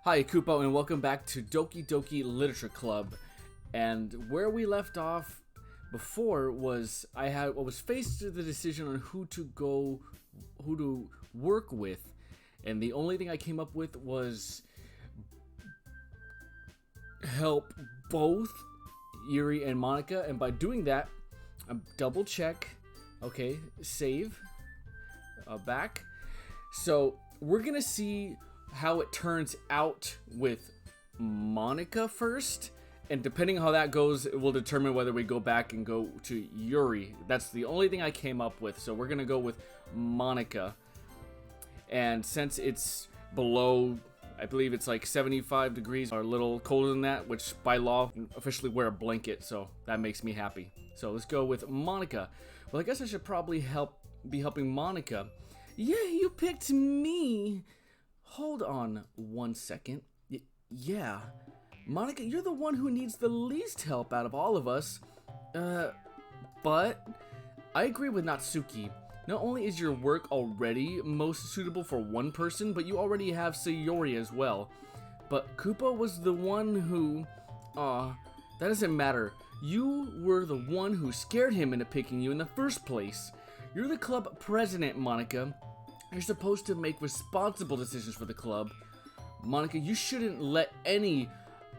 Hi, Kupo, and welcome back to Doki Doki Literature Club. And where we left off before was I was faced with the decision on who to work with, and the only thing I came up with was help both Yuri and Monica. And by doing that, double check. Okay, save. Back. So we're gonna see how it turns out with Monica first, and depending on how that goes, it will determine whether we go back and go to Yuri. That's the only thing I came up with, so we're gonna go with Monica. And since it's below, I believe it's like 75 degrees or a little colder than that, which by law officially wear a blanket, so that makes me happy. So let's go with Monica. Well, I guess I should probably be helping Monica. Yeah, you picked me. Hold on one second. Yeah, Monica, you're the one who needs the least help out of all of us. But I agree with Natsuki. Not only is your work already most suitable for one person, but you already have Sayori as well. But Kupo was the one who... that doesn't matter. You were the one who scared him into picking you in the first place. You're the club president, Monica. You're supposed to make responsible decisions for the club. Monica, you shouldn't let any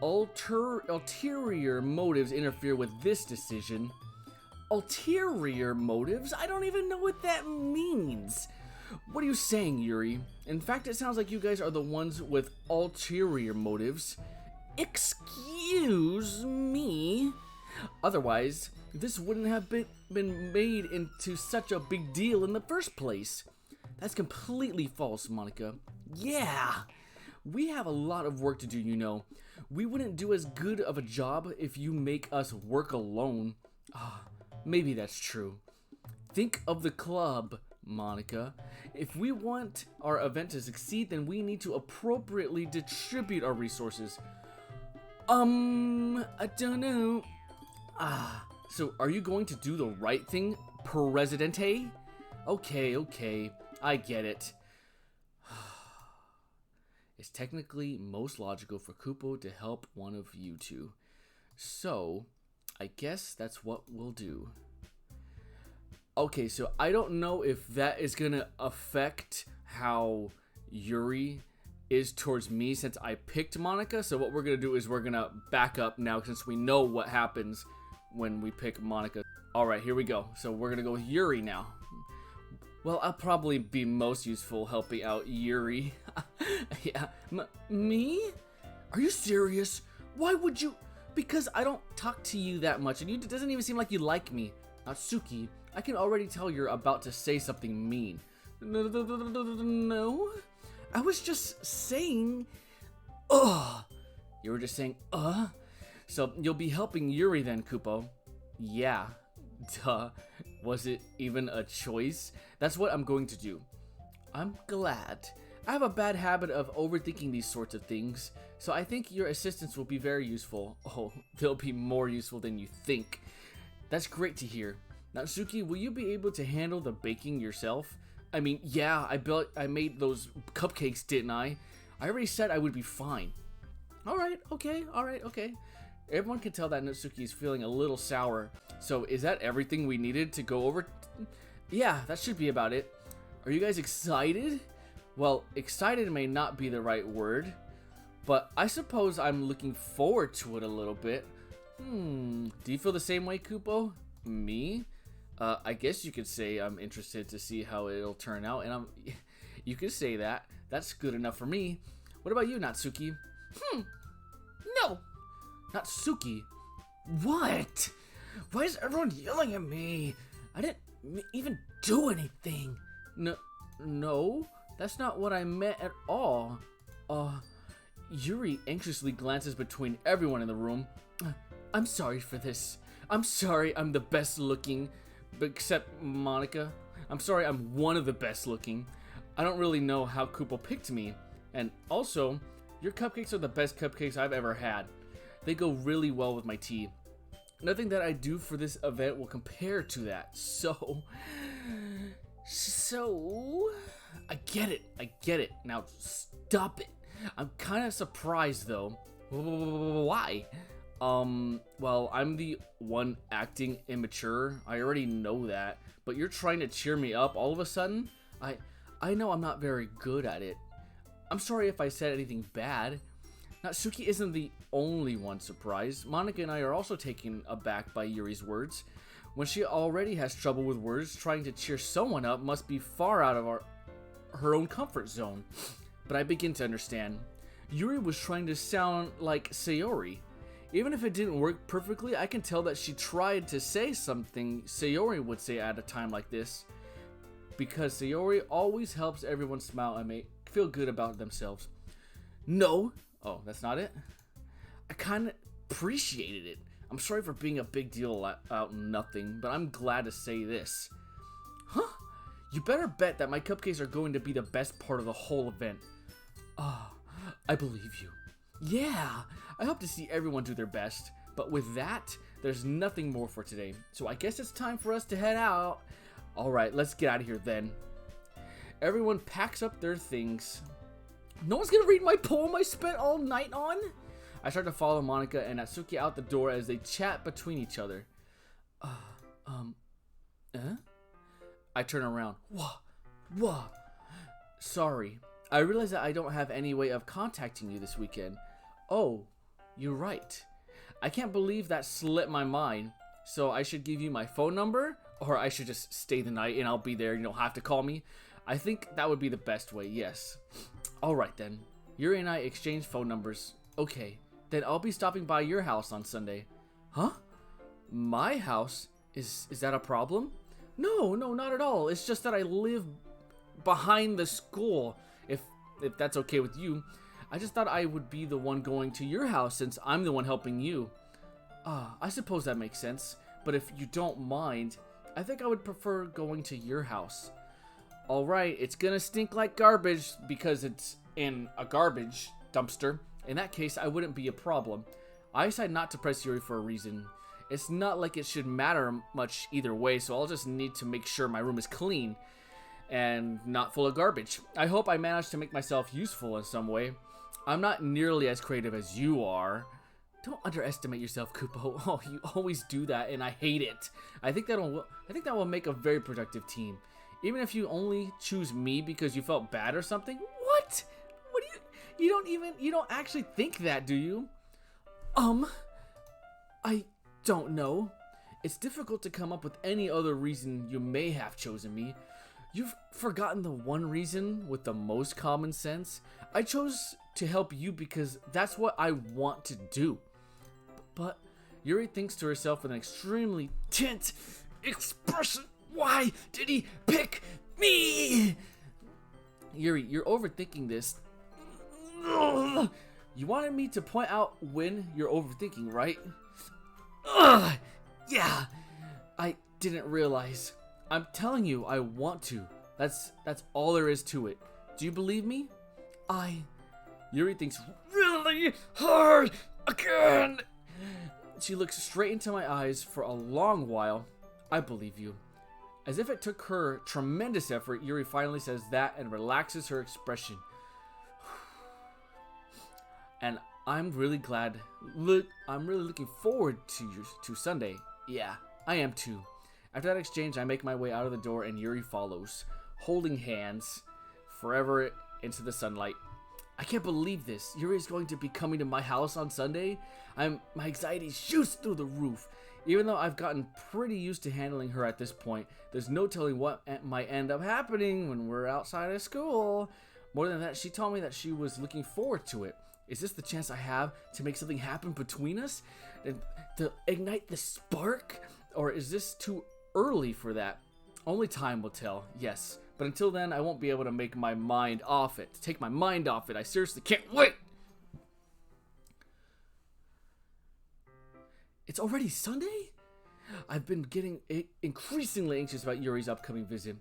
ulterior motives interfere with this decision. Ulterior motives? I don't even know what that means. What are you saying, Yuri? In fact, it sounds like you guys are the ones with ulterior motives. Excuse me? Otherwise, this wouldn't have been made into such a big deal in the first place. That's completely false, Monica. Yeah, we have a lot of work to do, you know. We wouldn't do as good of a job if you make us work alone. Maybe that's true. Think of the club, Monica. If we want our event to succeed, then we need to appropriately distribute our resources. I don't know. So are you going to do the right thing, Presidente? Okay. I get it. It's technically most logical for Kupo to help one of you two. So, I guess that's what we'll do. Okay, so I don't know if that is gonna affect how Yuri is towards me since I picked Monica. So what we're gonna do is we're gonna back up now since we know what happens when we pick Monica. Alright, here we go. So we're gonna go with Yuri now. Well, I'll probably be most useful helping out Yuri. Yeah. Me? Are you serious? Why would you? Because I don't talk to you that much, and it doesn't even seem like you like me. Natsuki, I can already tell you're about to say something mean. No? I was just saying... You were just saying, So, you'll be helping Yuri then, Kupo. Yeah. Duh. Was it even a choice? That's what I'm going to do. I'm glad. I have a bad habit of overthinking these sorts of things, so I think your assistance will be very useful. Oh, they'll be more useful than you think. That's great to hear. Natsuki, will you be able to handle the baking yourself? I mean, yeah, I made those cupcakes, didn't I? I already said I would be fine. Alright, okay. Everyone can tell that Natsuki is feeling a little sour. So is that everything we needed to go over? Yeah, that should be about it. Are you guys excited? Well, excited may not be the right word, but I suppose I'm looking forward to it a little bit. Do you feel the same way, Kupo? Me? I guess you could say I'm interested to see how it'll turn out, and you could say that. That's good enough for me. What about you, Natsuki? No. Natsuki? What? Why is everyone yelling at me? I didn't even do anything. No, that's not what I meant at all. Yuri anxiously glances between everyone in the room. I'm sorry for this. I'm sorry I'm the best looking, except Monica. I'm sorry I'm one of the best looking. I don't really know how Kupo picked me. And also, your cupcakes are the best cupcakes I've ever had. They go really well with my tea. Nothing that I do for this event will compare to that. So, I get it. Now stop it. I'm kind of surprised though. Why? Well, I'm the one acting immature. I already know that. But you're trying to cheer me up all of a sudden? I know I'm not very good at it. I'm sorry if I said anything bad. Natsuki isn't the only one surprised. Monica and I are also taken aback by Yuri's words. When she already has trouble with words, trying to cheer someone up must be far out of her own comfort zone. But I begin to understand. Yuri was trying to sound like Sayori. Even if it didn't work perfectly, I can tell that she tried to say something Sayori would say at a time like this. Because Sayori always helps everyone smile and feel good about themselves. No. Oh, that's not it? I kind of appreciated it. I'm sorry for being a big deal out nothing, but I'm glad to say this. Huh? You better bet that my cupcakes are going to be the best part of the whole event. I believe you. Yeah, I hope to see everyone do their best. But with that, there's nothing more for today. So I guess it's time for us to head out. Alright, let's get out of here then. Everyone packs up their things. No one's gonna read my poem I spent all night on? I start to follow Monica and Natsuki out the door as they chat between each other. I turn around. Wah. Sorry. I realize that I don't have any way of contacting you this weekend. Oh, you're right. I can't believe that slipped my mind. So I should give you my phone number? Or I should just stay the night and I'll be there and you don't have to call me? I think that would be the best way, yes. Alright then. Yuri and I exchange phone numbers. Okay, then I'll be stopping by your house on Sunday. Huh? My house? Is that a problem? No, not at all. It's just that I live behind the school. If that's okay with you. I just thought I would be the one going to your house since I'm the one helping you. I suppose that makes sense. But if you don't mind, I think I would prefer going to your house. Alright, it's gonna stink like garbage because it's in a garbage dumpster. In that case, I wouldn't be a problem. I decided not to press Yuri for a reason. It's not like it should matter much either way, so I'll just need to make sure my room is clean and not full of garbage. I hope I managed to make myself useful in some way. I'm not nearly as creative as you are. Don't underestimate yourself, Kupo. Oh, you always do that, and I hate it. I think that will make a very productive team. Even if you only choose me because you felt bad or something. What? What do you don't actually think that, do you? I don't know. It's difficult to come up with any other reason you may have chosen me. You've forgotten the one reason with the most common sense. I chose to help you because that's what I want to do. But Yuri thinks to herself with an extremely tense expression. Why did he pick me? Yuri, you're overthinking this. You wanted me to point out when you're overthinking, right? Yeah, I didn't realize. I'm telling you, I want to. That's all there is to it. Do you believe me? Yuri thinks really hard again. She looks straight into my eyes for a long while. I believe you. As if it took her tremendous effort, Yuri finally says that and relaxes her expression. And I'm really glad. I'm really looking forward to Sunday. Yeah, I am too. After that exchange, I make my way out of the door and Yuri follows, holding hands, forever into the sunlight. I can't believe this. Yuri is going to be coming to my house on Sunday. My anxiety shoots through the roof. Even though I've gotten pretty used to handling her at this point, there's no telling what might end up happening when we're outside of school. More than that, she told me that she was looking forward to it. Is this the chance I have to make something happen between us? To ignite the spark? Or is this too early for that? Only time will tell, yes. But until then, I won't be able to make my mind off it. To take my mind off it, I seriously can't wait! It's already Sunday? I've been getting increasingly anxious about Yuri's upcoming visit.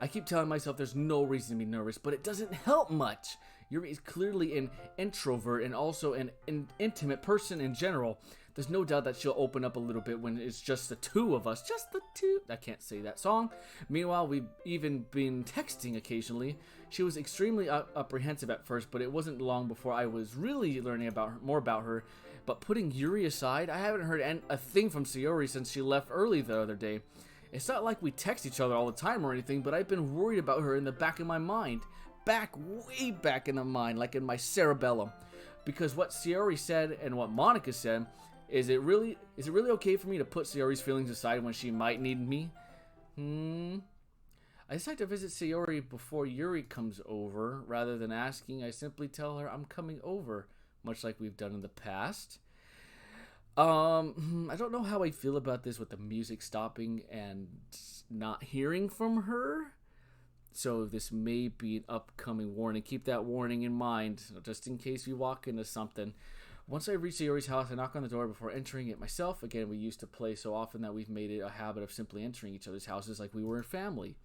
I keep telling myself there's no reason to be nervous, but it doesn't help much. Yuri is clearly an introvert and also an intimate person in general. There's no doubt that she'll open up a little bit when it's just the two of us. Just the two. I can't say that song. Meanwhile, we've even been texting occasionally. She was extremely apprehensive at first, but it wasn't long before I was really learning more about her. But putting Yuri aside, I haven't heard a thing from Sayori since she left early the other day. It's not like we text each other all the time or anything, but I've been worried about her in the back of my mind. Way back in the mind, like in my cerebellum. Because what Sayori said and what Monica said, is it really okay for me to put Sayori's feelings aside when she might need me? I decide to visit Sayori before Yuri comes over. Rather than asking, I simply tell her I'm coming over, much like we've done in the past. I don't know how I feel about this with the music stopping and not hearing from her. So this may be an upcoming warning. Keep that warning in mind, just in case we walk into something. Once I reach Sayori's house, I knock on the door before entering it myself. Again, we used to play so often that we've made it a habit of simply entering each other's houses like we were a family.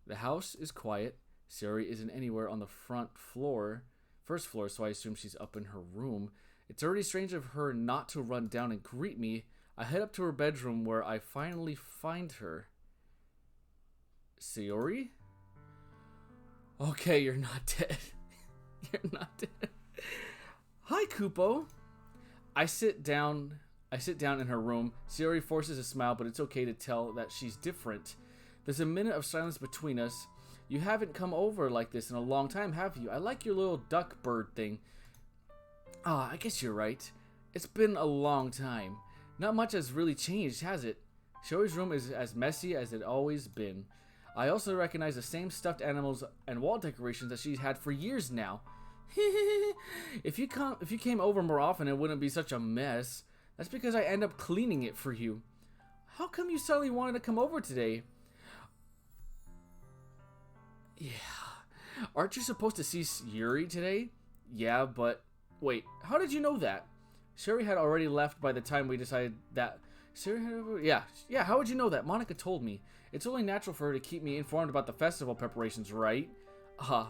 The house is quiet. Sayori isn't anywhere on the first floor, so I assume she's up in her room. It's already strange of her not to run down and greet me. I head up to her bedroom where I finally find her. Sayori? Okay, you're not dead. You're not dead. Hi, Kupo. I sit down in her room. Sayori forces a smile, but it's okay to tell that she's different. There's a minute of silence between us. You haven't come over like this in a long time, have you? I like your little duck bird thing. I guess you're right. It's been a long time. Not much has really changed, has it? Sayori's room is as messy as it always been. I also recognize the same stuffed animals and wall decorations that she's had for years now. If you came over more often, it wouldn't be such a mess. That's because I end up cleaning it for you. How come you suddenly wanted to come over today? Yeah. Aren't you supposed to see Yuri today? Yeah, but wait, how did you know that? Sayori had already left by the time we decided that. Yeah, how would you know that? Monica told me. It's only natural for her to keep me informed about the festival preparations, right?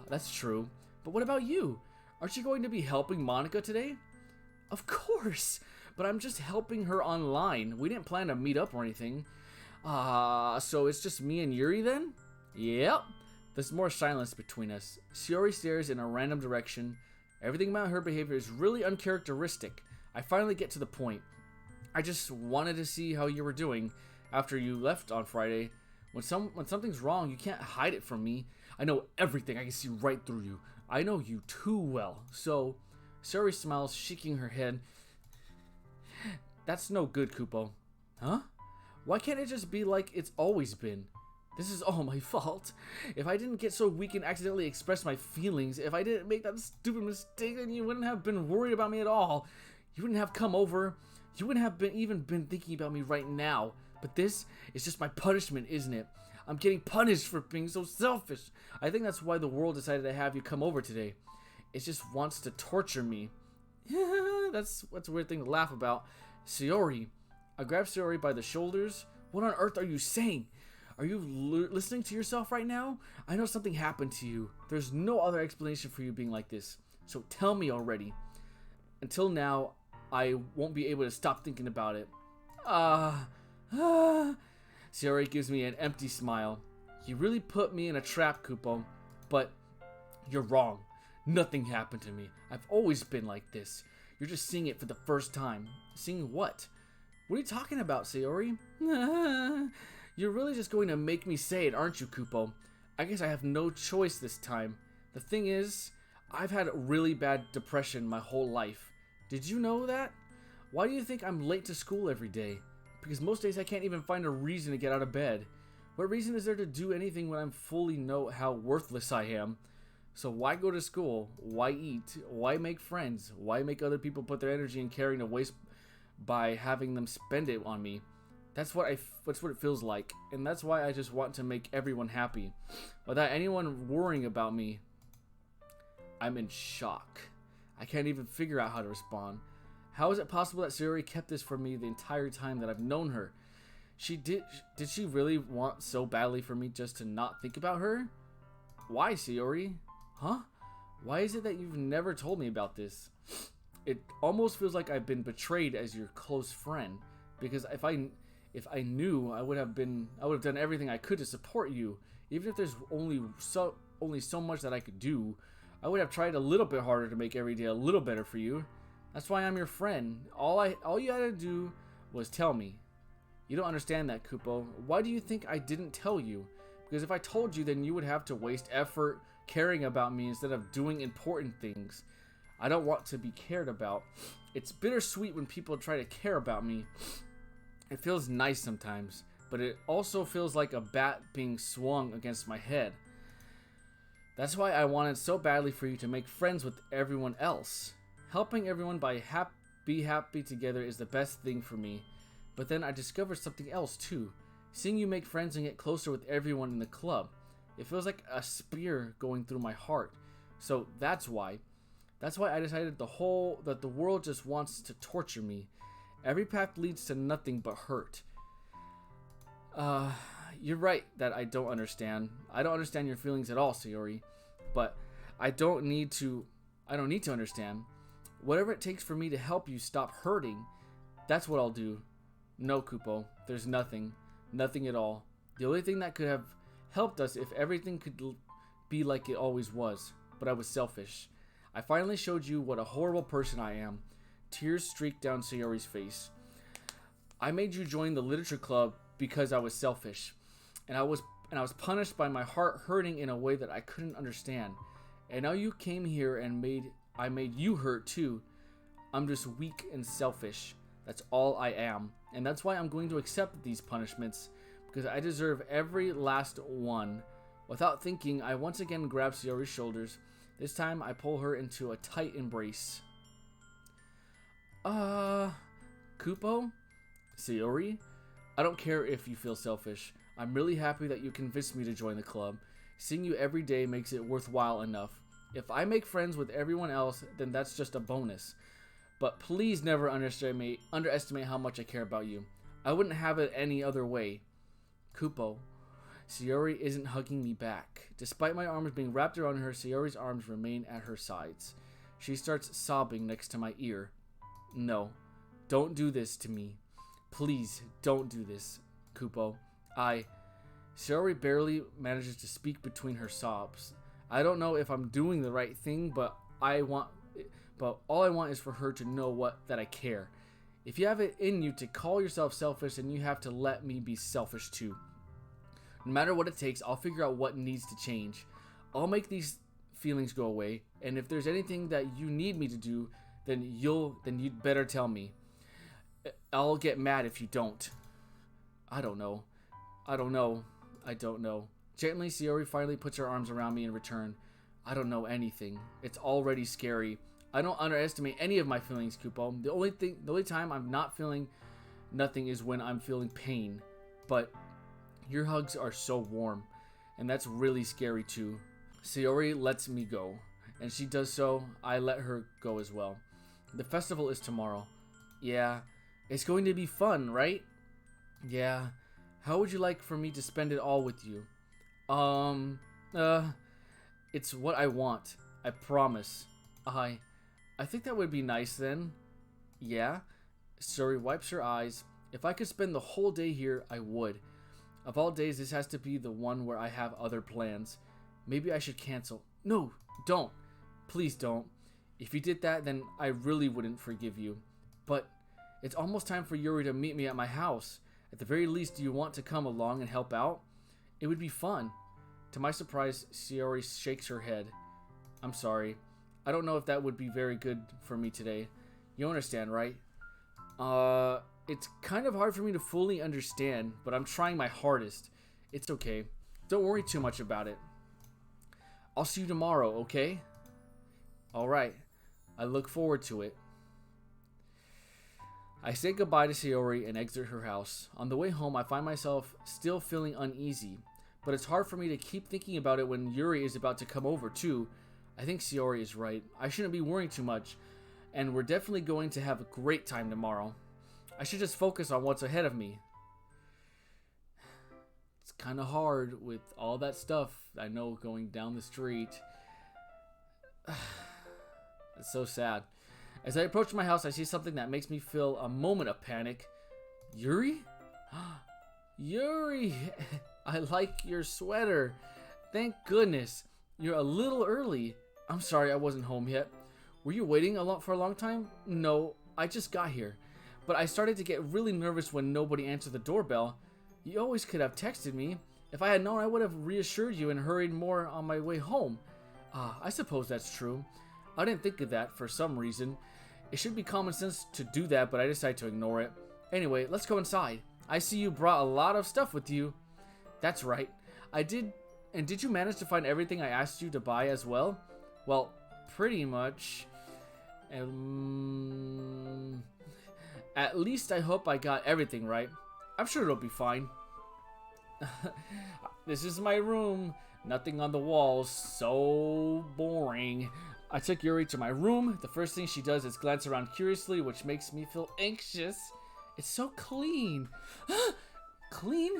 That's true. But what about you? Aren't you going to be helping Monica today? Of course, but I'm just helping her online. We didn't plan to meet up or anything. So it's just me and Yuri then? Yep. There's more silence between us. Sayori stares in a random direction. Everything about her behavior is really uncharacteristic. I finally get to the point. I just wanted to see how you were doing after you left on Friday. When something's wrong, you can't hide it from me. I know everything. I can see right through you. I know you too well. So, Sayori smiles, shaking her head. That's no good, Kupo. Huh? Why can't it just be like it's always been? This is all my fault. If I didn't get so weak and accidentally express my feelings, if I didn't make that stupid mistake, then you wouldn't have been worried about me at all. You wouldn't have come over. You wouldn't have even been thinking about me right now. But this is just my punishment, isn't it? I'm getting punished for being so selfish. I think that's why the world decided to have you come over today. It just wants to torture me. That's a weird thing to laugh about. Sayori. I grab Sayori by the shoulders. What on earth are you saying? Are you listening to yourself right now? I know something happened to you. There's no other explanation for you being like this. So tell me already. Until now, I won't be able to stop thinking about it. Sayori gives me an empty smile. You really put me in a trap, Kupo. But you're wrong. Nothing happened to me. I've always been like this. You're just seeing it for the first time. Seeing what? What are you talking about, Sayori? You're really just going to make me say it, aren't you, Kupo? I guess I have no choice this time. The thing is, I've had really bad depression my whole life. Did you know that? Why do you think I'm late to school every day? Because most days I can't even find a reason to get out of bed. What reason is there to do anything when I fully know how worthless I am? So why go to school? Why eat? Why make friends? Why make other people put their energy and caring to waste by having them spend it on me? That's what it feels like, and that's why I just want to make everyone happy, without anyone worrying about me. I'm in shock. I can't even figure out how to respond. How is it possible that Sayori kept this from me the entire time that I've known her? Did she really want so badly for me just to not think about her? Why, Sayori? Huh? Why is it that you've never told me about this? it almost feels like I've been betrayed as your close friend. Because if I knew, I would have done everything I could to support you. Even if there's only so much that I could do, I would have tried a little bit harder to make every day a little better for you. That's why I'm your friend. All you had to do was tell me. You don't understand that, Kupo. Why do you think I didn't tell you? Because if I told you, then you would have to waste effort caring about me instead of doing important things. I don't want to be cared about. It's bittersweet when people try to care about me. It feels nice sometimes, but it also feels like a bat being swung against my head. That's why I wanted so badly for you to make friends with everyone else. Helping everyone be happy together is the best thing for me. But then I discovered something else too. Seeing you make friends and get closer with everyone in the club. It feels like a spear going through my heart. So that's why I decided that the world just wants to torture me. Every path leads to nothing but hurt. You're right that I don't understand. I don't understand your feelings at all, Sayori. But I don't need to understand. Whatever it takes for me to help you stop hurting, that's what I'll do. No, Kupo, there's nothing. Nothing at all. The only thing that could have helped us if everything could be like it always was. But I was selfish. I finally showed you what a horrible person I am. Tears streaked down Sayori's face. I made you join the literature club because I was selfish. And I was punished by my heart hurting in a way that I couldn't understand. And now you came here and I made you hurt too. I'm just weak and selfish. That's all I am. And that's why I'm going to accept these punishments, because I deserve every last one. Without thinking, I once again grab Sayori's shoulders. This time I pull her into a tight embrace. Kupo? Sayori? I don't care if you feel selfish. I'm really happy that you convinced me to join the club. Seeing you every day makes it worthwhile enough. If I make friends with everyone else, then that's just a bonus. But please never underestimate how much I care about you. I wouldn't have it any other way. Kupo. Sayori isn't hugging me back. Despite my arms being wrapped around her, Sayori's arms remain at her sides. She starts sobbing next to my ear. No, don't do this to me. Please, don't do this, Kupo. Sayori barely manages to speak between her sobs. I don't know if I'm doing the right thing, but all I want is for her to know that I care. If you have it in you to call yourself selfish, then you have to let me be selfish too. No matter what it takes, I'll figure out what needs to change. I'll make these feelings go away, and if there's anything that you need me to do, then you'd better tell me. I'll get mad if you don't. I don't know. Gently, Sayori finally puts her arms around me in return. I don't know anything. It's already scary. I don't underestimate any of my feelings, Kupo. The only time I'm not feeling nothing is when I'm feeling pain. But your hugs are so warm, and that's really scary too. Sayori lets me go, and she does so. I let her go as well. The festival is tomorrow. Yeah, it's going to be fun, right? Yeah. How would you like for me to spend it all with you? It's what I want. I promise. I think that would be nice then. Yeah? Sayori wipes her eyes. If I could spend the whole day here, I would. Of all days, this has to be the one where I have other plans. Maybe I should cancel. No, don't. Please don't. If you did that, then I really wouldn't forgive you. But it's almost time for Yuri to meet me at my house. At the very least, do you want to come along and help out? It would be fun. To my surprise, Sayori shakes her head. I'm sorry. I don't know if that would be very good for me today. You understand, right? It's kind of hard for me to fully understand, but I'm trying my hardest. It's okay. Don't worry too much about it. I'll see you tomorrow, okay? Alright. I look forward to it. I say goodbye to Sayori and exit her house. On the way home, I find myself still feeling uneasy, but it's hard for me to keep thinking about it when Yuri is about to come over too. I think Sayori is right. I shouldn't be worrying too much, and we're definitely going to have a great time tomorrow. I should just focus on what's ahead of me. It's kind of hard with all that stuff I know going down the street. It's so sad. As I approach my house, I see something that makes me feel a moment of panic. Yuri? Yuri! I like your sweater. Thank goodness. You're a little early. I'm sorry I wasn't home yet. Were you waiting for a long time? No, I just got here. But I started to get really nervous when nobody answered the doorbell. You always could have texted me. If I had known, I would have reassured you and hurried more on my way home. I suppose that's true. I didn't think of that for some reason. It should be common sense to do that, but I decided to ignore it. Anyway, let's go inside. I see you brought a lot of stuff with you. That's right. I did. And did you manage to find everything I asked you to buy as well? Well, pretty much. At least I hope I got everything right. I'm sure it'll be fine. This is my room. Nothing on the walls. So boring. I took Yuri to my room. The first thing she does is glance around curiously, which makes me feel anxious. It's so clean. Clean?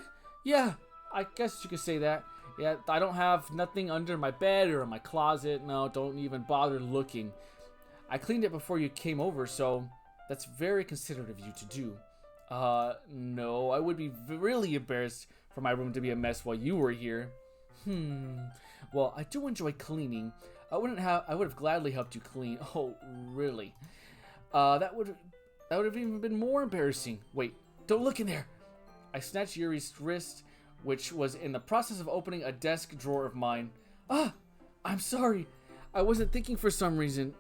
Yeah, I guess you could say that. Yeah, I don't have nothing under my bed or in my closet. No, don't even bother looking. I cleaned it before you came over, so that's very considerate of you to do. No, I would be really embarrassed for my room to be a mess while you were here. Well, I do enjoy cleaning. I would have gladly helped you clean. Oh, really? That would have even been more embarrassing. Wait, don't look in there. I snatched Yuri's wrist, which was in the process of opening a desk drawer of mine. I'm sorry. I wasn't thinking for some reason.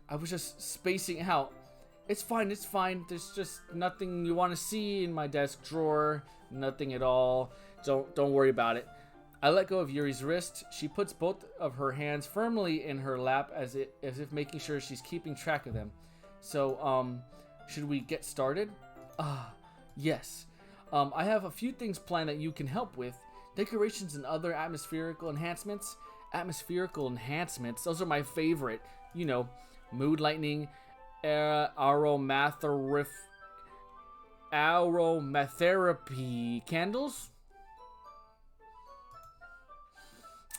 I was just spacing out. It's fine, it's fine. There's just nothing you want to see in my desk drawer. Nothing at all. Don't worry about it. I let go of Yuri's wrist. She puts both of her hands firmly in her lap as if making sure she's keeping track of them. So, should we get started? Yes. I have a few things planned that you can help with. Decorations and other atmospherical enhancements. Atmospherical enhancements, those are my favorite. You know, mood lightening, aromatherapy candles.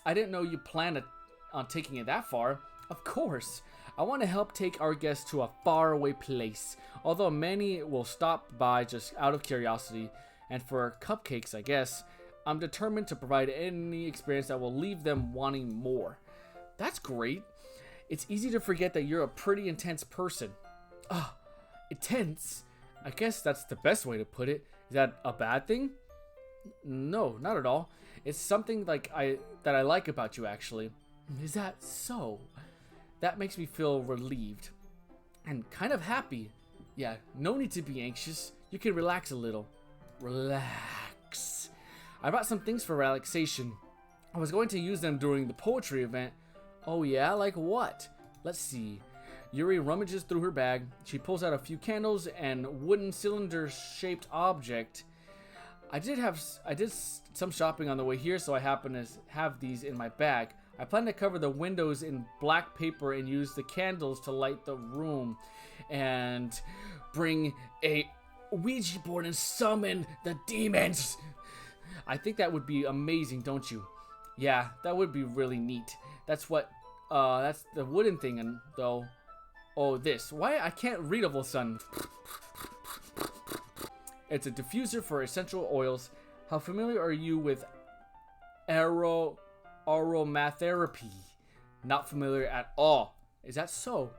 I didn't know you planned on taking it that far. Of course. I want to help take our guests to a faraway place, although many will stop by just out of curiosity. And for cupcakes, I guess, I'm determined to provide any experience that will leave them wanting more. That's great. It's easy to forget that you're a pretty intense person. Intense? I guess that's the best way to put it. Is that a bad thing? No, not at all. It's something that I like about you, actually. Is that so? That makes me feel relieved and kind of happy. Yeah, no need to be anxious. You can relax a little. Relax. I brought some things for relaxation. I was going to use them during the poetry event. Oh yeah, like what? Let's see. Yuri rummages through her bag. She pulls out a few candles and wooden cylinder-shaped object. I did some shopping on the way here, so I happen to have these in my bag. I plan to cover the windows in black paper and use the candles to light the room. And bring a Ouija board and summon the demons. I think that would be amazing, don't you? Yeah, that would be really neat. That's the wooden thing, and though. Oh, this. Why? I can't read all of a sudden. It's a diffuser for essential oils. How familiar are you with aromatherapy? Not familiar at all. Is that so?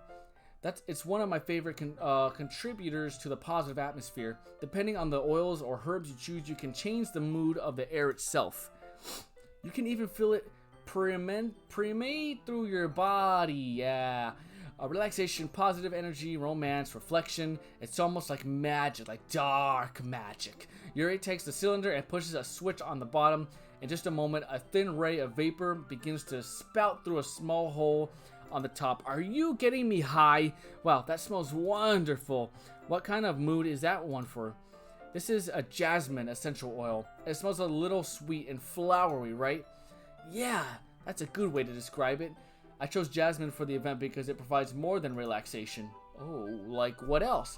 It's one of my favorite contributors to the positive atmosphere. Depending on the oils or herbs you choose, you can change the mood of the air itself. You can even feel it permeate through your body. Yeah. Relaxation, positive energy, romance, reflection. It's almost like magic, like dark magic. Yuri takes the cylinder and pushes a switch on the bottom. In just a moment, a thin ray of vapor begins to spout through a small hole on the top. Are you getting me high? Wow, that smells wonderful. What kind of mood is that one for? This is a jasmine essential oil. It smells a little sweet and flowery, right? Yeah, that's a good way to describe it. I chose jasmine for the event because it provides more than relaxation. Oh, like what else?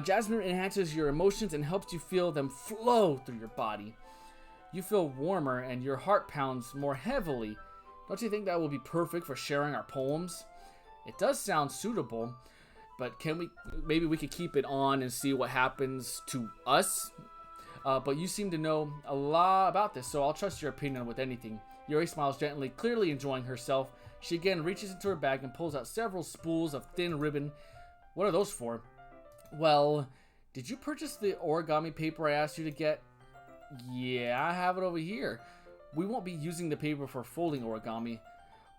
Jasmine enhances your emotions and helps you feel them flow through your body. You feel warmer and your heart pounds more heavily. Don't you think that will be perfect for sharing our poems? It does sound suitable, but maybe we could keep it on and see what happens to us? But you seem to know a lot about this, so I'll trust your opinion with anything. Yuri smiles gently, clearly enjoying herself. She again reaches into her bag and pulls out several spools of thin ribbon. What are those for? Well, did you purchase the origami paper I asked you to get? Yeah, I have it over here. We won't be using the paper for folding origami.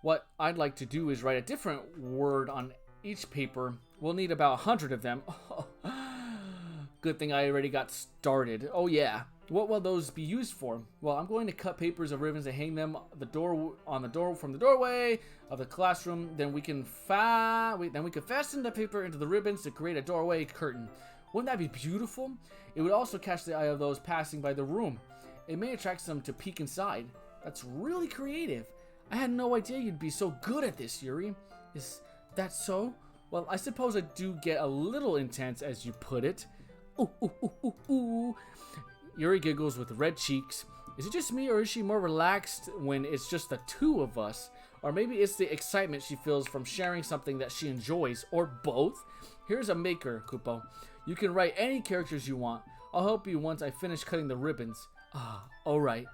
What I'd like to do is write a different word on each paper. We'll need about 100 of them. Good thing I already got started. Oh yeah. What will those be used for? Well, I'm going to cut papers of ribbons and hang them on the door from the doorway of the classroom. Then we can fasten the paper into the ribbons to create a doorway curtain. Wouldn't that be beautiful? It would also catch the eye of those passing by the room. It may attract them to peek inside. That's really creative. I had no idea you'd be so good at this, Yuri. Is that so? Well, I suppose I do get a little intense, as you put it. Ooh, ooh, ooh, ooh, ooh. Yuri giggles with red cheeks. Is it just me, or is she more relaxed when it's just the two of us? Or maybe it's the excitement she feels from sharing something that she enjoys, or both? Here's a maker, Kupo. You can write any characters you want. I'll help you once I finish cutting the ribbons. Ah, alright.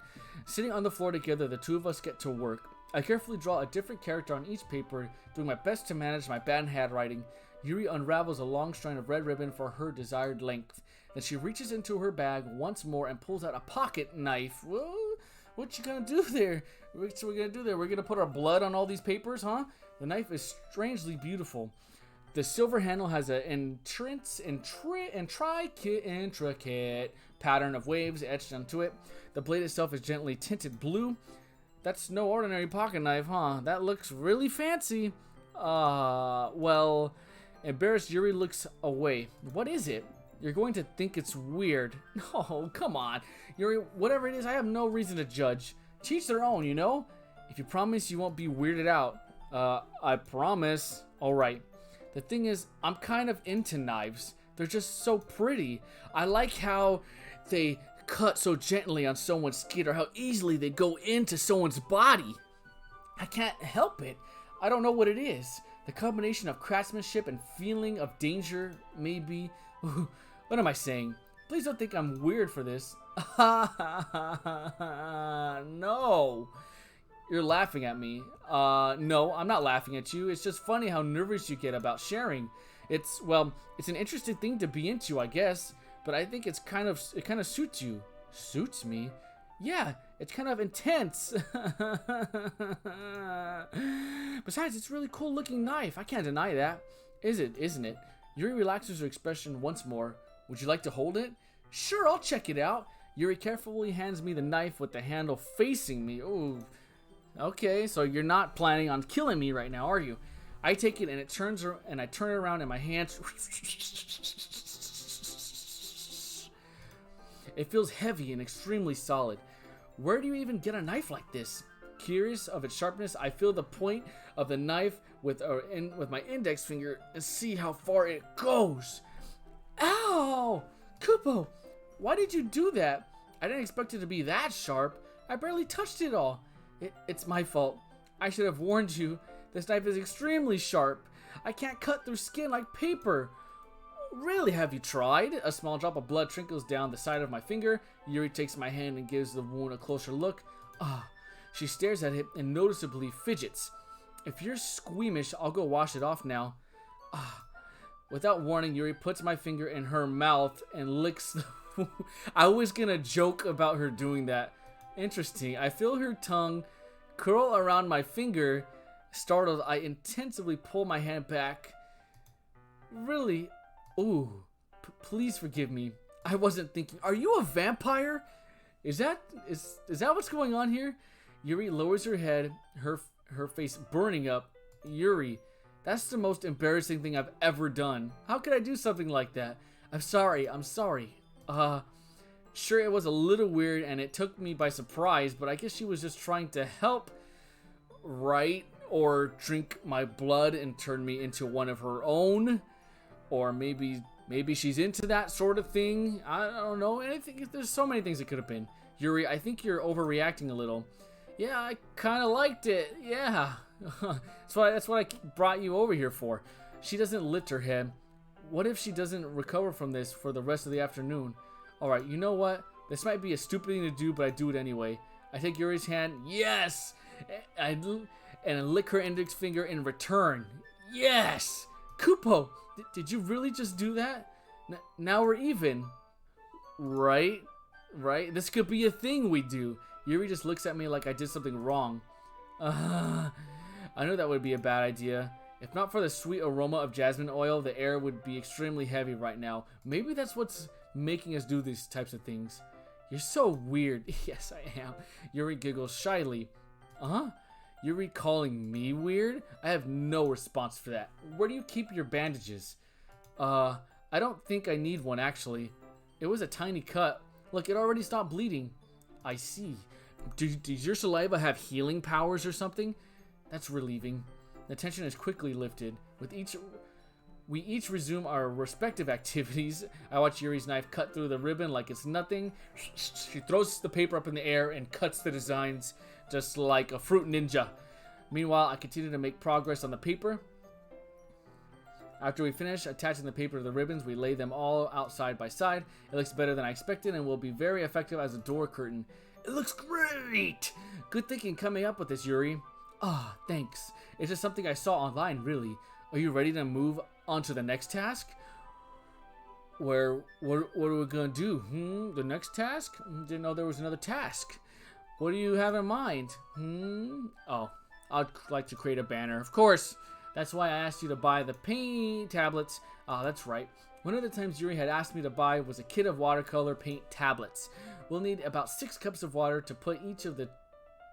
Sitting on the floor together, the two of us get to work. I carefully draw a different character on each paper, doing my best to manage my bad handwriting. Yuri unravels a long strand of red ribbon for her desired length. Then she reaches into her bag once more and pulls out a pocket knife. Whoa, what you gonna do there? What we gonna do there? We're gonna put our blood on all these papers, huh? The knife is strangely beautiful. The silver handle has an intricate pattern of waves etched onto it. The blade itself is gently tinted blue. That's no ordinary pocket knife, huh? That looks really fancy. Well, embarrassed, Yuri looks away. What is it? You're going to think it's weird. Oh, come on. Yuri, whatever it is, I have no reason to judge. Teach their own, you know? If you promise you won't be weirded out. I promise. Alright. The thing is, I'm kind of into knives. They're just so pretty. I like how they cut so gently on someone's skin, or how easily they go into someone's body. I can't help it. I don't know what it is. The combination of craftsmanship and feeling of danger, maybe. What am I saying? Please don't think I'm weird for this. No. You're laughing at me. No, I'm not laughing at you. It's just funny how nervous you get about sharing. It's an interesting thing to be into, I guess. But I think it kind of suits you. Suits me? Yeah, it's kind of intense. Besides, it's a really cool looking knife. I can't deny that. Isn't it? Yuri relaxes her expression once more. Would you like to hold it? Sure, I'll check it out. Yuri carefully hands me the knife with the handle facing me. Ooh. Okay, so you're not planning on killing me right now, are you? I take it and I turn it around in my hands. It feels heavy and extremely solid. Where do you even get a knife like this? Curious of its sharpness, I feel the point of the knife with my index finger and see how far it goes. Ow! Kupo, why did you do that? I didn't expect it to be that sharp. I barely touched it all. It's my fault. I should have warned you. This knife is extremely sharp. I can't cut through skin like paper. Really, have you tried? A small drop of blood trickles down the side of my finger. Yuri takes my hand and gives the wound a closer look. She stares at it and noticeably fidgets. If you're squeamish, I'll go wash it off now. Without warning, Yuri puts my finger in her mouth and licks the I was gonna joke about her doing that. Interesting. I feel her tongue curl around my finger. Startled, I intensively pull my hand back. Really? Ooh. Please forgive me. I wasn't thinking. Are you a vampire? Is that what's going on here? Yuri lowers her head, her face burning up. Yuri, that's the most embarrassing thing I've ever done. How could I do something like that? I'm sorry. Sure, it was a little weird and it took me by surprise, but I guess she was just trying to help, right? Or drink my blood and turn me into one of her own. Or maybe she's into that sort of thing. I don't know. There's so many things it could have been. Yuri, I think you're overreacting a little. Yeah, I kind of liked it. Yeah. That's what I brought you over here for. She doesn't lift her head. What if she doesn't recover from this for the rest of the afternoon? Alright, you know what? This might be a stupid thing to do, but I do it anyway. I take Yuri's hand. Yes! And I lick her index finger in return. Yes! Kupo, did you really just do that? Now we're even. Right? Right? This could be a thing we do. Yuri just looks at me like I did something wrong. I knew that would be a bad idea. If not for the sweet aroma of jasmine oil, the air would be extremely heavy right now. Maybe that's what's making us do these types of things. You're so weird. Yes, I am. Yuri giggles shyly. Yuri calling me weird? I have no response for that. Where do you keep your bandages? I don't think I need one, actually. It was a tiny cut. Look, it already stopped bleeding. I see. Does your saliva have healing powers or something? That's relieving. The tension is quickly lifted. We each resume our respective activities. I watch Yuri's knife cut through the ribbon like it's nothing. She throws the paper up in the air and cuts the designs just like a fruit ninja. Meanwhile, I continue to make progress on the paper. After we finish attaching the paper to the ribbons, we lay them all out side by side. It looks better than I expected and will be very effective as a door curtain. It looks great! Good thinking coming up with this, Yuri. Thanks. It's just something I saw online, really. Are you ready to move on to the next task? What are we gonna do? The next task? Didn't know there was another task. What do you have in mind? Oh, I'd like to create a banner. Of course. That's why I asked you to buy the paint tablets. That's right. One of the times Yuri had asked me to buy was a kit of watercolor paint tablets. We'll need about 6 cups of water to put each of the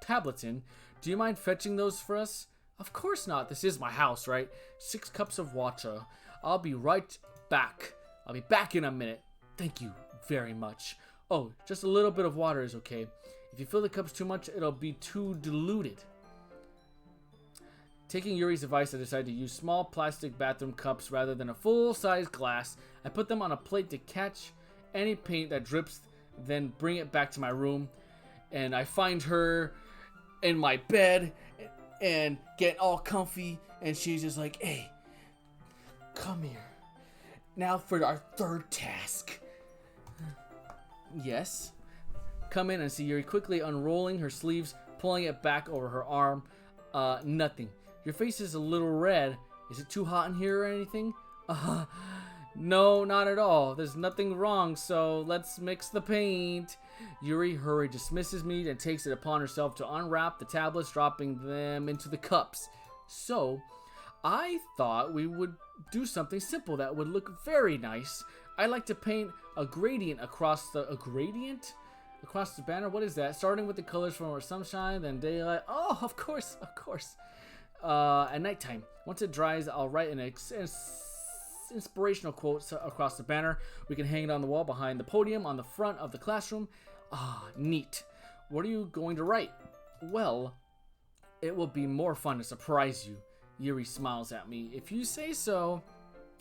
tablets in. Do you mind fetching those for us? Of course not. This is my house, right? 6 cups of water. I'll be right back. I'll be back in a minute. Thank you very much. Oh, just a little bit of water is okay. If you fill the cups too much, it'll be too diluted. Taking Yuri's advice, I decided to use small plastic bathroom cups rather than a full-size glass. I put them on a plate to catch any paint that drips, then bring it back to my room. And I find her in my bed and get all comfy, and she's just like, hey, come here. Now for our third task. Yes. Come in and see Yuri quickly unrolling her sleeves, pulling it back over her arm. Nothing. Your face is a little red. Is it too hot in here or anything? No, not at all. There's nothing wrong, so let's mix the paint. Yuri hurriedly dismisses me and takes it upon herself to unwrap the tablets, dropping them into the cups. So, I thought we would do something simple that would look very nice. I like to paint a gradient across the... A gradient? Across the banner? What is that? Starting with the colors from our sunshine, then daylight. Oh, of course, of course. At nighttime. Once it dries, I'll write an inspirational quote across the banner. We can hang it on the wall behind the podium on the front of the classroom. Neat. What are you going to write? Well, it will be more fun to surprise you. Yuri smiles at me. If you say so.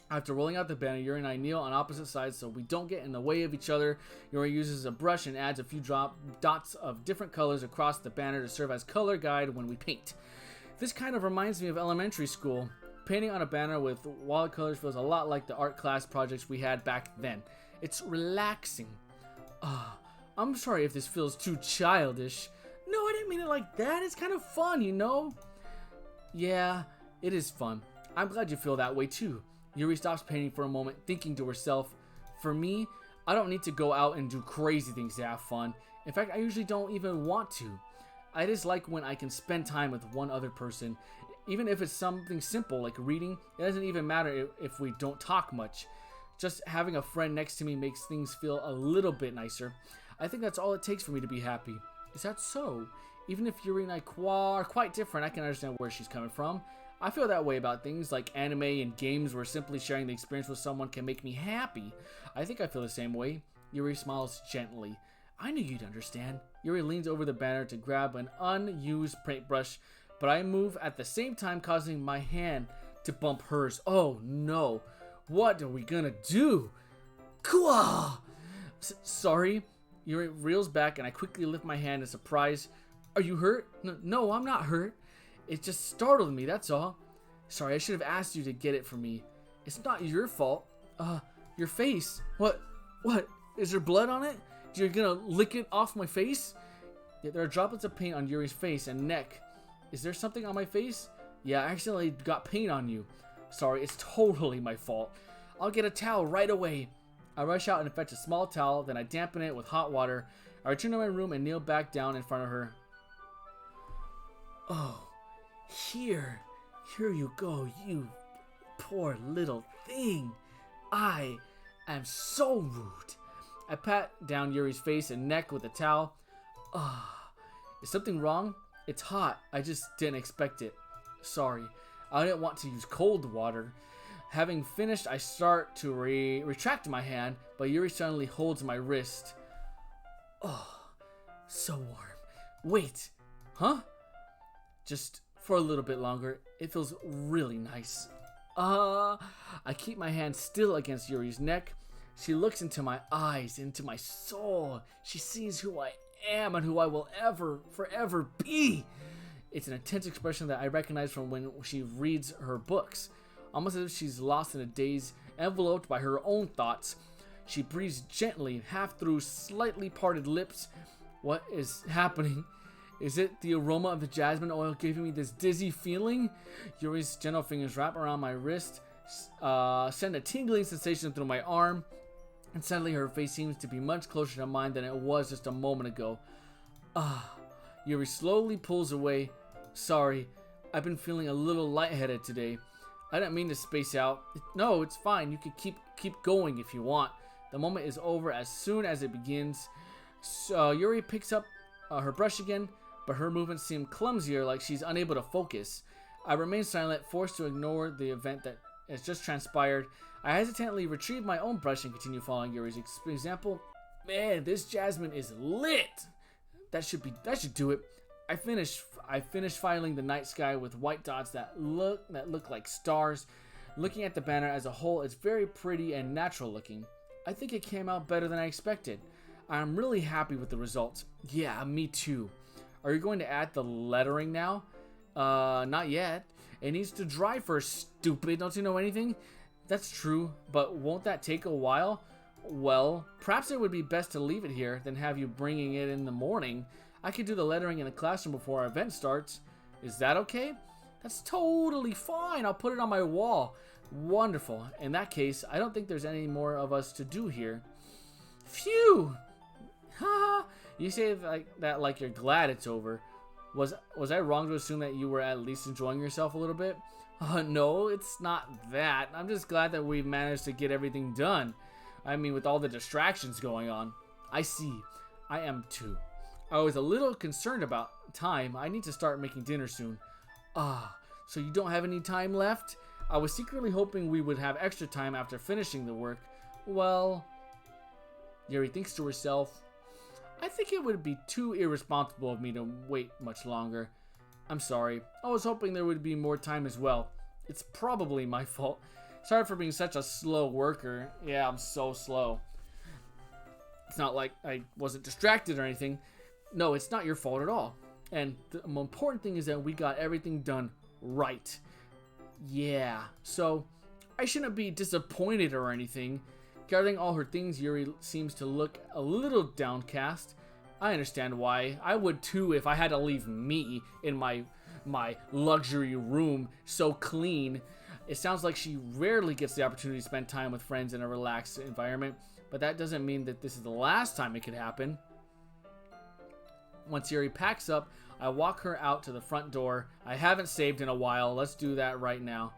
After rolling out the banner, Yuri and I kneel on opposite sides so we don't get in the way of each other. Yuri uses a brush and adds a few dots of different colors across the banner to serve as color guide when we paint. This kind of reminds me of elementary school. Painting on a banner with watercolors feels a lot like the art class projects we had back then. It's relaxing. I'm sorry if this feels too childish. No, I didn't mean it like that. It's kind of fun, you know? Yeah, it is fun. I'm glad you feel that way too. Yuri stops painting for a moment, thinking to herself, for me, I don't need to go out and do crazy things to have fun. In fact, I usually don't even want to. I just like when I can spend time with one other person. Even if it's something simple like reading, it doesn't even matter if we don't talk much. Just having a friend next to me makes things feel a little bit nicer. I think that's all it takes for me to be happy. Is that so? Even if Yuri and I are quite different, I can understand where she's coming from. I feel that way about things like anime and games where simply sharing the experience with someone can make me happy. I think I feel the same way. Yuri smiles gently. I knew you'd understand. Yuri leans over the banner to grab an unused paintbrush, but I move at the same time, causing my hand to bump hers. Oh no. What are we gonna do? Cool. Sorry. Yuri reels back and I quickly lift my hand in surprise. Are you hurt? No, I'm not hurt. It just startled me, that's all. Sorry, I should have asked you to get it for me. It's not your fault. Your face. What? Is there blood on it? You're gonna lick it off my face? Yeah, there are droplets of paint on Yuri's face and neck. Is there something on my face? Yeah, I accidentally got paint on you. Sorry, it's totally my fault. I'll get a towel right away. I rush out and fetch a small towel, then I dampen it with hot water. I return to my room and kneel back down in front of her. Oh, here you go, you poor little thing. I am so rude. I pat down Yuri's face and neck with a towel. Is something wrong? It's hot. I just didn't expect it. Sorry. I didn't want to use cold water. Having finished, I start to retract my hand, but Yuri suddenly holds my wrist. Oh, so warm. Wait. Huh? Just for a little bit longer. It feels really nice. I keep my hand still against Yuri's neck. She looks into my eyes, into my soul. She sees who I am and who I will forever be. It's an intense expression that I recognize from when she reads her books. Almost as if she's lost in a daze, enveloped by her own thoughts. She breathes gently, half through slightly parted lips. What is happening? Is it the aroma of the jasmine oil giving me this dizzy feeling? Yuri's gentle fingers wrap around my wrist, send a tingling sensation through my arm, and suddenly her face seems to be much closer to mine than it was just a moment ago. Yuri slowly pulls away. Sorry, I've been feeling a little lightheaded today. I didn't mean to space out. No, it's fine. You can keep going if you want. The moment is over as soon as it begins. Yuri picks up her brush again, but her movements seem clumsier, like she's unable to focus. I remain silent, forced to ignore the event that has just transpired. I hesitantly retrieve my own brush and continue following Yuri's example. Man, this jasmine is lit. That should do it. I finish filing the night sky with white dots that look like stars. Looking at the banner as a whole, it's very pretty and natural looking. I think it came out better than I expected. I'm really happy with the results. Yeah, me too. Are you going to add the lettering now? Not yet. It needs to dry first, stupid. Don't you know anything? That's true, but won't that take a while? Well, perhaps it would be best to leave it here than have you bringing it in the morning. I could do the lettering in the classroom before our event starts. Is that okay? That's totally fine. I'll put it on my wall. Wonderful. In that case, I don't think there's any more of us to do here. Phew! Haha! You say that like you're glad it's over. Was I wrong to assume that you were at least enjoying yourself a little bit? No, it's not that. I'm just glad that we've managed to get everything done. I mean, with all the distractions going on. I see. I am too. I was a little concerned about time. I need to start making dinner soon. So you don't have any time left? I was secretly hoping we would have extra time after finishing the work. Well, Yuri thinks to herself, I think it would be too irresponsible of me to wait much longer. I'm sorry. I was hoping there would be more time as well. It's probably my fault. Sorry for being such a slow worker. Yeah, I'm so slow. It's not like I wasn't distracted or anything. No, it's not your fault at all. And the important thing is that we got everything done right. Yeah, so I shouldn't be disappointed or anything. Gathering all her things, Yuri seems to look a little downcast. I understand why. I would too if I had to leave me in my luxury room so clean. It sounds like she rarely gets the opportunity to spend time with friends in a relaxed environment, but that doesn't mean that this is the last time it could happen. Once Yuri packs up, I walk her out to the front door. I haven't saved in a while. Let's do that right now.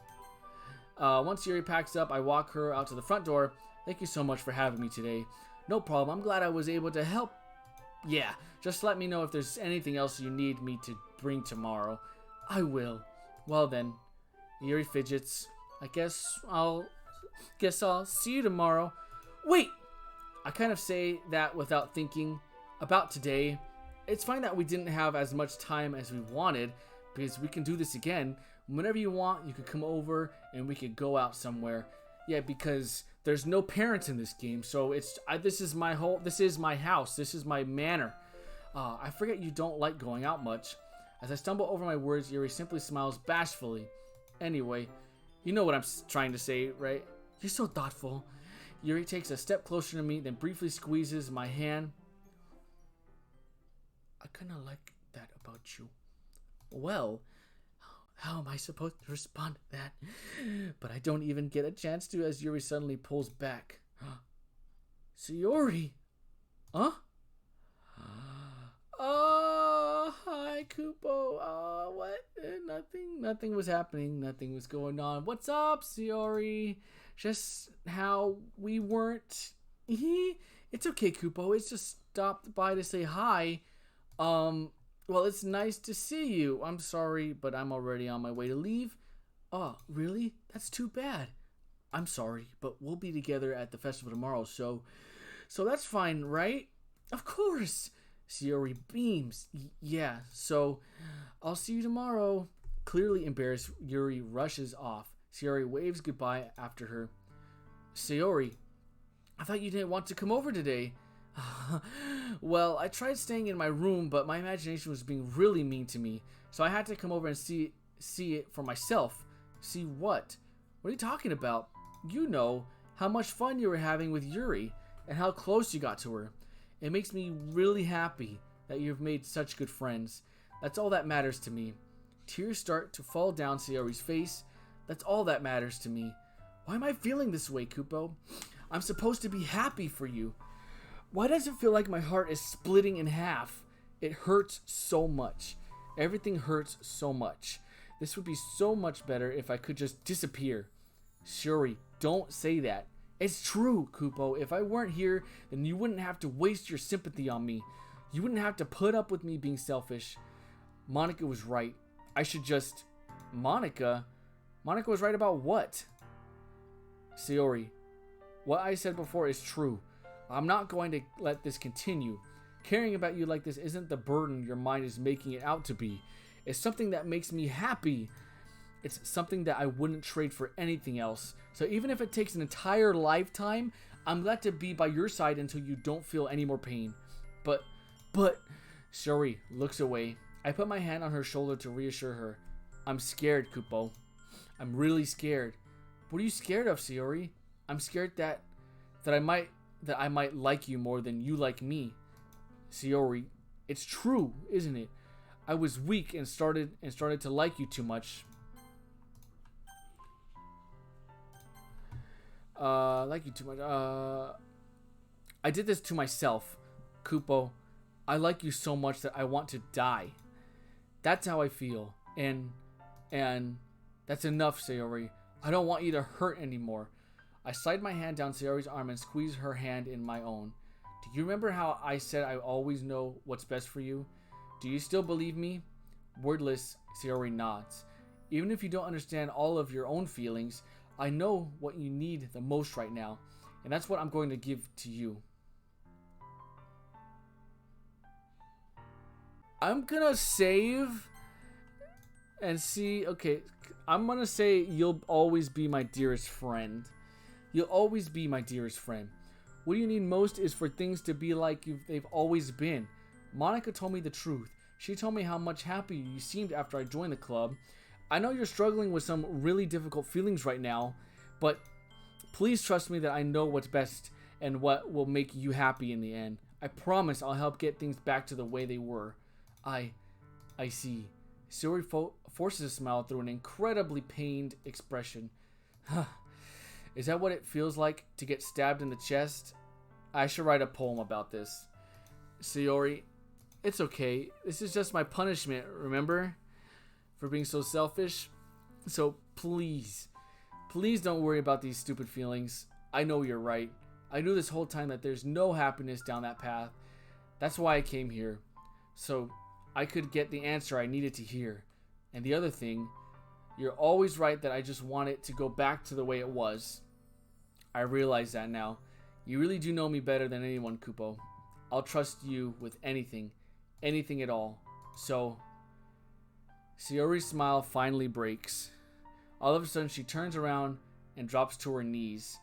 Once Yuri packs up, I walk her out to the front door. Thank you so much for having me today. No problem. I'm glad I was able to help. Yeah, just let me know if there's anything else you need me to bring tomorrow. I will. Well then. Yuri fidgets. I guess I'll see you tomorrow. Wait! I kind of say that without thinking about today. It's fine that we didn't have as much time as we wanted, because we can do this again. Whenever you want, you could come over and we could go out somewhere. Yeah, because there's no parents in this game, so this is my house, this is my manor. I forget you don't like going out much. As I stumble over my words, Yuri simply smiles bashfully. Anyway, you know what I'm trying to say, right? You're so thoughtful. Yuri takes a step closer to me, then briefly squeezes my hand. I kinda like that about you. Well, how am I supposed to respond to that? But I don't even get a chance to as Yuri suddenly pulls back. Sayori! Huh? Oh, hi, Kupo. Oh, what? Nothing was happening. Nothing was going on. What's up, Sayori? Just how we weren't. It's okay, Kupo. It's just stopped by to say hi. Well, it's nice to see you. I'm sorry, but I'm already on my way to leave. Oh, really? That's too bad. I'm sorry, but we'll be together at the festival tomorrow, so that's fine, right? Of course. Sayori beams. Yeah, so I'll see you tomorrow. Clearly embarrassed, Yuri rushes off. Sayori waves goodbye after her. Sayori, I thought you didn't want to come over today. Well, I tried staying in my room, but my imagination was being really mean to me, so I had to come over and see it for myself. See what? What are you talking about? You know how much fun you were having with Yuri and how close you got to her. It makes me really happy that you've made such good friends. That's all that matters to me. Tears start to fall down Sayori's face. That's all that matters to me. Why am I feeling this way, Kupo? I'm supposed to be happy for you. Why does it feel like my heart is splitting in half? It hurts so much. Everything hurts so much. This would be so much better if I could just disappear. Sayori, don't say that. It's true, Kupo. If I weren't here, then you wouldn't have to waste your sympathy on me. You wouldn't have to put up with me being selfish. Monica was right. I should just... Monica? Monica was right about what? Sayori, what I said before is true. I'm not going to let this continue. Caring about you like this isn't the burden your mind is making it out to be. It's something that makes me happy. It's something that I wouldn't trade for anything else. So even if it takes an entire lifetime, I'm glad to be by your side until you don't feel any more pain. But, Sayori looks away. I put my hand on her shoulder to reassure her. I'm scared, Kupo. I'm really scared. What are you scared of, Sayori? I'm scared that I might like you more than you like me. Sayori, it's true, isn't it? I was weak and started to like you too much. I did this to myself, Kupo. I like you so much that I want to die. That's how I feel. And that's enough, Sayori. I don't want you to hurt anymore. I slide my hand down Sayori's arm and squeeze her hand in my own. Do you remember how I said I always know what's best for you? Do you still believe me? Wordless, Sayori nods. Even if you don't understand all of your own feelings, I know what you need the most right now, and that's what I'm going to give to you. I'm gonna save and see. Okay, I'm gonna say you'll always be my dearest friend. You'll always be my dearest friend. What you need most is for things to be like they've always been. Monica told me the truth. She told me how much happier you seemed after I joined the club. I know you're struggling with some really difficult feelings right now, but please trust me that I know what's best and what will make you happy in the end. I promise I'll help get things back to the way they were. I see. Sayori forces a smile through an incredibly pained expression. Is that what it feels like to get stabbed in the chest? I should write a poem about this. Sayori, it's okay. This is just my punishment, remember? For being so selfish. So please don't worry about these stupid feelings. I know you're right. I knew this whole time that there's no happiness down that path. That's why I came here. So I could get the answer I needed to hear. And the other thing, you're always right that I just want it to go back to the way it was. I realize that now. You really do know me better than anyone, Kupo. I'll trust you with anything at all. So, Sayori's smile finally breaks. All of a sudden, she turns around and drops to her knees.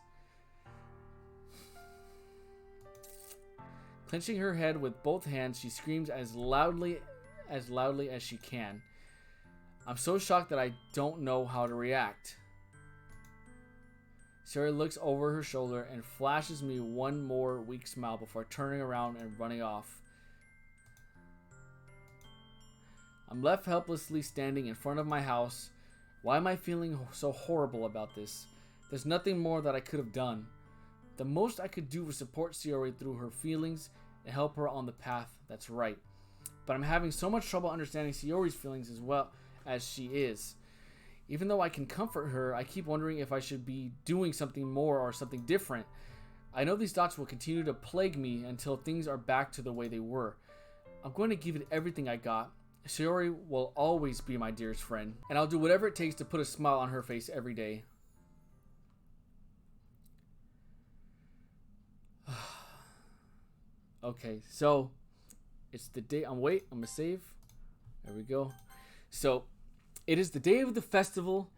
Clenching her head with both hands, she screams as loudly as loudly as she can. I'm so shocked that I don't know how to react. Sayori looks over her shoulder and flashes me one more weak smile before turning around and running off. I'm left helplessly standing in front of my house. Why am I feeling so horrible about this? There's nothing more that I could have done. The most I could do was support Sayori through her feelings and help her on the path that's right. But I'm having so much trouble understanding Sayori's feelings as well as she is. Even though I can comfort her, I keep wondering if I should be doing something more or something different. I know these thoughts will continue to plague me until things are back to the way they were. I'm going to give it everything I got. Sayori will always be my dearest friend, and I'll do whatever it takes to put a smile on her face every day. Okay, so it's the day. I'm gonna save. There we go. So it is the day of the festival,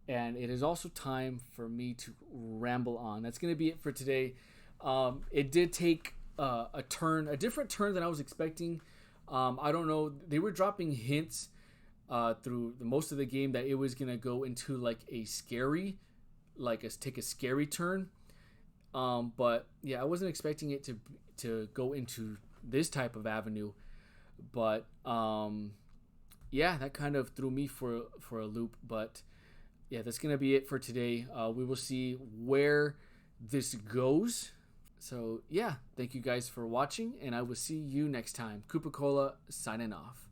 and it is also time for me to ramble on. That's gonna be it for today. It did take a different turn than I was expecting. I don't know. They were dropping hints through most of the game that it was gonna go into like a scary, take a scary turn. But yeah, I wasn't expecting it to go into this type of avenue. But yeah, that kind of threw me for a loop. But yeah, that's gonna be it for today. We will see where this goes. So yeah, thank you guys for watching, and I will see you next time. Koopa Cola signing off.